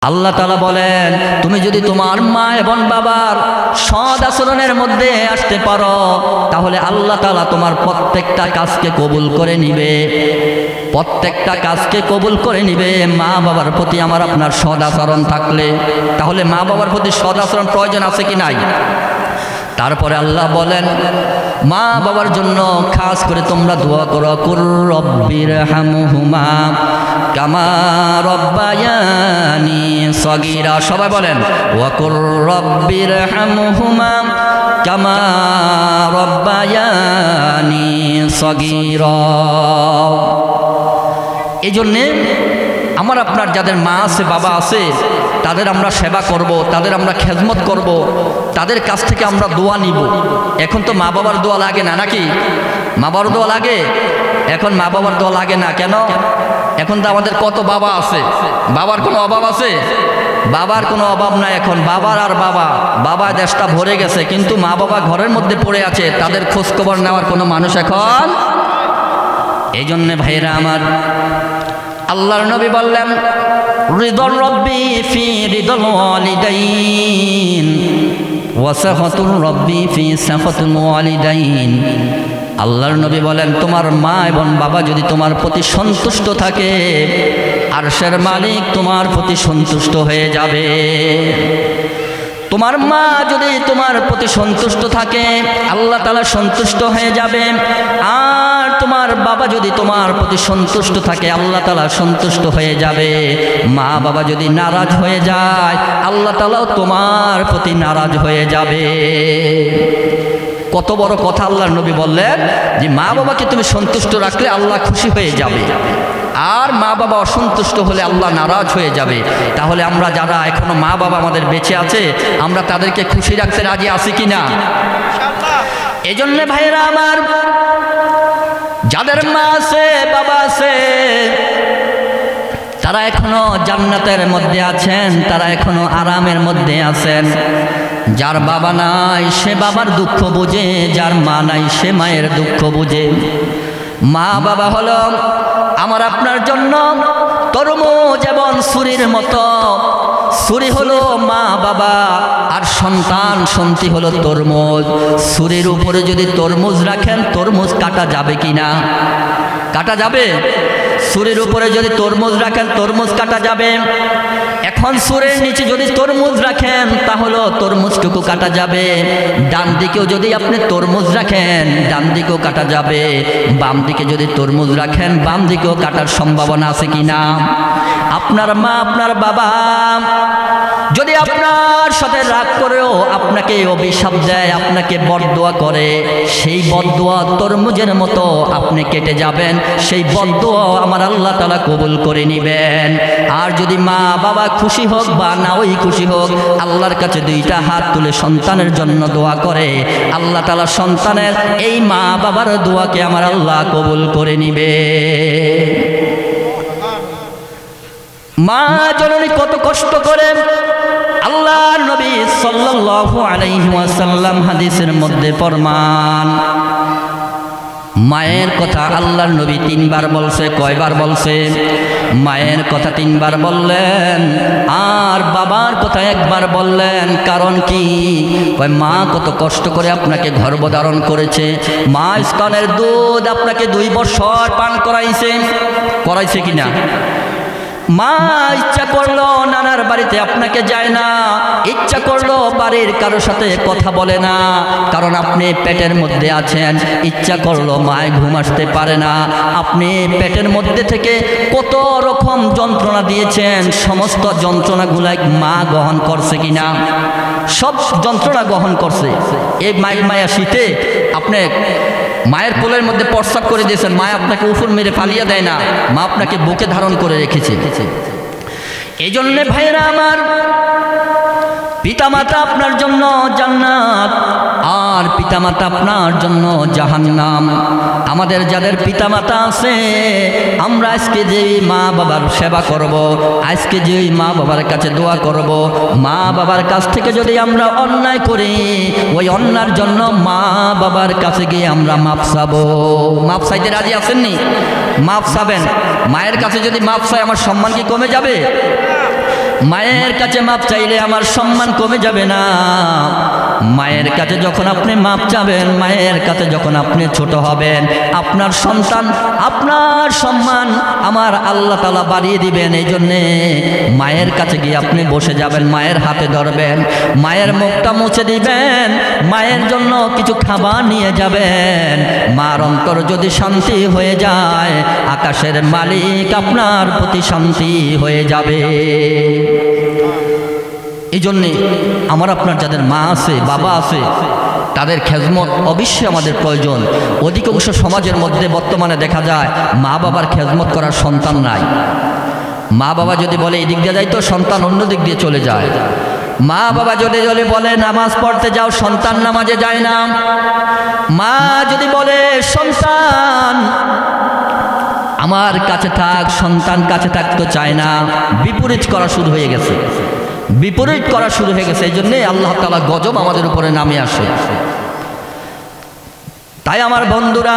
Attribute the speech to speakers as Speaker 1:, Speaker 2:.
Speaker 1: আল্লাহ তাআলা বলেন, তুমি যদি তোমার মা এবং বাবার সৎ আচরণের মধ্যে আসতে পারো, তাহলে আল্লাহ তাআলা তোমার প্রত্যেকটা কাজকে কবুল করে নিবে। প্রত্যেকটা কাজকে কবুল করে নিবে মা বাবার প্রতি আমার আপনার সৎ আচরণ থাকলে। তাহলে মা বাবার প্রতি সৎ আচরণ প্রয়োজন আছে কি নাই? তারপরে আল্লাহ বলেন, মা বাবার জন্য খাস করে তোমরা দোয়া করো, কুর রব্বির হামহুমা কামা রব্বায়ানি সগীরা। সবাই বলেন, ওয়া কুর রব্বির হামহুমা কামা রব্বায়ানি সগীরা। এই জন্যে আমার আপনার যাদের মা আছে বাবা আছে, তাদের আমরা সেবা করব, তাদের আমরা খেদমত করব, তাদের কাছ থেকে আমরা দোয়া নিব। এখন তো মা বাবার দোয়া লাগে না নাকি? মা বাবার দোয়া লাগে? এখন মা বাবার দোয়া লাগে না কেন? এখন তো আমাদের কত বাবা আছে, বাবার কোনো অভাব আছে? বাবার কোনো অভাব নাই। এখন বাবার আর বাবা দেশটা ভরে গেছে, কিন্তু মা বাবা ঘরের মধ্যে পড়ে আছে, তাদের খোঁজখবর নেওয়ার কোনো মানুষ এখন। এই জন্যে ভাইরা আমার, আল্লাহর নবী বললেন, রিদল রব্বি ফি রিদল ওয়ালিদাইন ওয়া সাখাতুর রব্বি ফি সাখাতুল ওয়ালিদাইন। আল্লাহর নবী বলেন, তোমার মা এবং বাবা যদি তোমার প্রতি সন্তুষ্ট থাকে, আরশের মালিক তোমার প্রতি সন্তুষ্ট হয়ে যাবে। তোমার মা যদি তোমার প্রতি সন্তুষ্ট থাকে, আল্লাহ তাআলা সন্তুষ্ট হয়ে যাবে। আর তোমার বাবা যদি তোমার প্রতি সন্তুষ্ট থাকে, আল্লাহ তাআলা সন্তুষ্ট হয়ে যাবে। মা বাবা যদি নারাজ হয়ে যায়, আল্লাহ তাআলাও তোমার প্রতি নারাজ হয়ে যাবে। কত বড় কথা আল্লাহর নবী বললেন যে মা বাবাকে তুমি সন্তুষ্ট রাখলে আল্লাহ খুশি হয়ে যাবে, আর মা বাবা অসন্তুষ্ট হলে আল্লাহ নারাজ হয়ে যাবে। তাহলে আমরা যারা এখনো মা বাবা আমাদের বেঁচে আছে, আমরা তাদেরকে খুশি রাখতে রাজি আছি কিনা? এই জন্য ভাইরা আমার, যাদের মা আছে বাবা আছে, তারা এখনো জান্নাতের মধ্যে আছেন, তারা এখনো আরামের মধ্যে আছেন। যার বাবা নাই সে বাবার দুঃখ বুঝে, যার মা নাই সে মায়ের দুঃখ বুঝে। মা বাবা হলো আমার আপনার জন্য তরমুজ এবং ছুরির মতো। ছুরি হলো মা বাবা, আর সন্তান সন্তি হলো তরমুজ। ছুরির উপরে যদি তরমুজ রাখেন, তরমুজ কাটা যাবে কিনা? কাটা যাবে? ছুরির উপরে যদি তরমুজ রাখেন, তরমুজ কাটা যাবে। এখন ছুরির নিচে যদি তরমুজ রাখেন, তাহলে তরমুজটুকু কাটা যাবে। ডান দিকেও যদি আপনি তরমুজ রাখেন, ডান দিকেও কাটা যাবে। বাম দিকে যদি তরমুজ রাখেন, বাম দিকেও কাটার সম্ভাবনা আছে কিনা? আপনার মা আপনার বাবা যদি আপনার সাথে রাগ করেও আপনাকে অভিশাপ দেয়, আপনাকে বদদোয়া করে, সেই বদদোয়া তরমুজের মতো আপনি কেটে যাবেন। সেই বদদোয়া আমার আল্লাহ তাআলা কবুল করে নেবেন। আর যদি মা বাবা খুশি হোক বা না ওই খুশি হোক, আল্লাহর কাছে দুইটা হাত তুলে সন্তানের জন্য দোয়া করে, আল্লাহ তাআলা সন্তানের এই মা বাবার দোয়াকে আমার আল্লাহ কবুল করে নিবে। মা জননী কত কষ্ট করে, আল্লাহর নবী সাল্লাল্লাহু আলাইহি ওয়াসাল্লাম হাদিসের মধ্যে ফরমান, মায়ের কথা আল্লাহর নবী 3 বার বলছে। কয়বার বলছে? মায়ের কথা 3 বার বললেন, আর বাবার কথা 1 বার বললেন। কারণ কি? কয় মা কত কষ্ট করে আপনাকে গর্ভধারণ করেছে, মা স্তনের দুধ আপনাকে 2 বছর পান করাইছে কিনা? মা ইচ্ছা করলো নানার বাড়িতে আপনাকে যায় না, ইচ্ছা করলো বাড়ির কারোর সাথে কথা বলে না, কারণ আপনি পেটের মধ্যে আছেন। ইচ্ছা করলো মায় ঘুম আসতে পারে না। আপনি পেটের মধ্যে থেকে কত রকম যন্ত্রণা দিয়েছেন, সমস্ত যন্ত্রণাগুলো মা গ্রহণ করছে কিনা? সব যন্ত্রণা গ্রহণ করছে। এই মায়া শীতে আপনি মায়ের কোলের মধ্যে প্রস্রাব করে দিয়েছেন, মা আপনাকে উফুর মেরে ফালিয়ে দেয় না, মা আপনাকে বুকে ধারণ করে রেখেছে। এই জন্যে ভাইরা আমার, পিতামাতা আপনার জন্য জান্নাত, আর পিতামাতা আপনার জন্য জাহান্নাম। আমাদের যাদের পিতামাতা আছে, আমরা আজকে যে মা বাবার সেবা করব, আজকে যে মা বাবার কাছে দোয়া করব, মা বাবার কাছ থেকে যদি আমরা অন্যায় করি, ওই অন্যায়ের জন্য মা বাবার কাছে গিয়ে আমরা মাপ চাবো। মাপ চাইতে রাজি আছেননি? মাপ চাবেন। মায়ের কাছে যদি মাপ চাই, আমার সম্মান কি কমে যাবে? মায়ের কাছে মাপ চাইলে আমার সম্মান কমে যাবে না। মায়ের কাছে যখন আপনি মাপ চাবেন, মায়ের কাছে যখন আপনি ছোট হবেন, আপনার সন্তান, আপনার সম্মান আমার আল্লাহ তাআলা বাড়িয়ে দিবেন। এই জন্যে মায়ের কাছে গিয়ে আপনি বসে যাবেন, মায়ের হাতে ধরবেন, মায়ের মুখটা মুছে দিবেন, মায়ের জন্য কিছু খাবার নিয়ে যাবেন। মার অন্তর যদি শান্তি হয়ে যায়, আকাশের মালিক আপনার প্রতি শান্তি হয়ে যাবে। এই জন্যে আমার আপনার যাদের মা আছে, বাবা আছে, তাদের খেজমত অবশ্যই আমাদের প্রয়োজন। অধিকাংশ সমাজের মধ্যে বর্তমানে দেখা যায় মা বাবার খেজমত করার সন্তান নাই। মা বাবা যদি বলে এই দিক দিয়ে যাই, তো সন্তান অন্য দিক দিয়ে চলে যায়। মা বাবা যদি বলে নামাজ পড়তে যাও, সন্তান নামাজে যায় না। মা যদি বলে সন্তান আমার কাছে থাক, সন্তান কাছে থাকতে চায় না। বিপরীত করা শুরু হয়ে গেছে, বিপরীত করা শুরু হয়ে গেছে। এই জন্যে আল্লাহ তাআলা গজব আমাদের উপরে নামে আসে। তাই আমার বন্ধুরা,